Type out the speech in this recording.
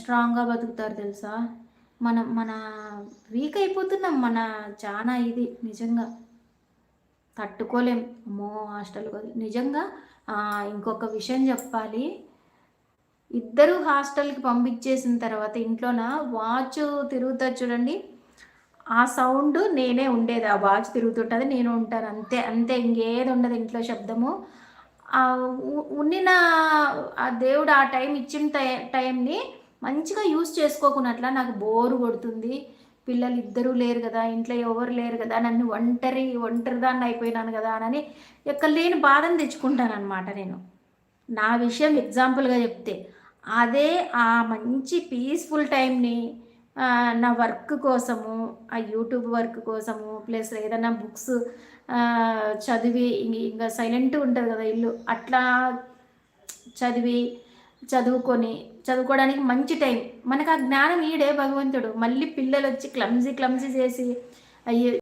స్ట్రాంగ్‌గా బతుకుతారు తెలుసా? మన వీక్ అయిపోతున్నాం. చానా ఇది నిజంగా తట్టుకోలేం. అమ్మో! హాస్టల్‌కి నిజంగా ఇంకొక విషయం జెప్పాలి. ఇద్దరు హాస్టల్‌కి పంపించేసిన తర్వాత ఇంట్లోన వాచు తిరుగుతది చూడండి. ఆ సౌండ్ నేనే ఉండేది. ఆ వాచ్ తిరుగుతుంటది. నేను ఉంటాను. అంతే. అంతే ఇంగేది ఉండదు ఇంట్లో శబ్దము. ఆహ్, ఉండిన ఆ దేవుడు ఆ టైం ఇచ్చిన టైంని మంచిగా యూజ్ చేసుకోకున్నట్ల నాకు బోర్ కొడుతుంది. పిల్లలిద్దరూ లేరు గదా! ఇంట్లో ఎవరు లేరు గదా! నన్ను ఒంటరిదాన్ని అయిపోయినాను గదా! అనని ఎక్కడలేని బాధను తెచ్చుకుంటాననమాట నేను. నా విషయం ఎగ్జాంపుల్‌గా చెప్తే. అదే ఆ మంచి పీస్‌ఫుల్ టైమ్‌ని నా వర్క్ కోసము, ఆ యూట్యూబ్ వర్క్ కోసము, ప్లస్ ఏదన్నా బుక్స్ చదివి ఇంగ సైలెంట్‌గా ఉంటది కదా ఇల్లు. అట్లా చదివి, చదువుకోవడానికి మంచి టైం. మనకు ఆ జ్ఞానం ఈడే భగవంతుడు. మళ్ళీ పిల్లలొచ్చి క్లమ్జీ చేసి అయ్యో!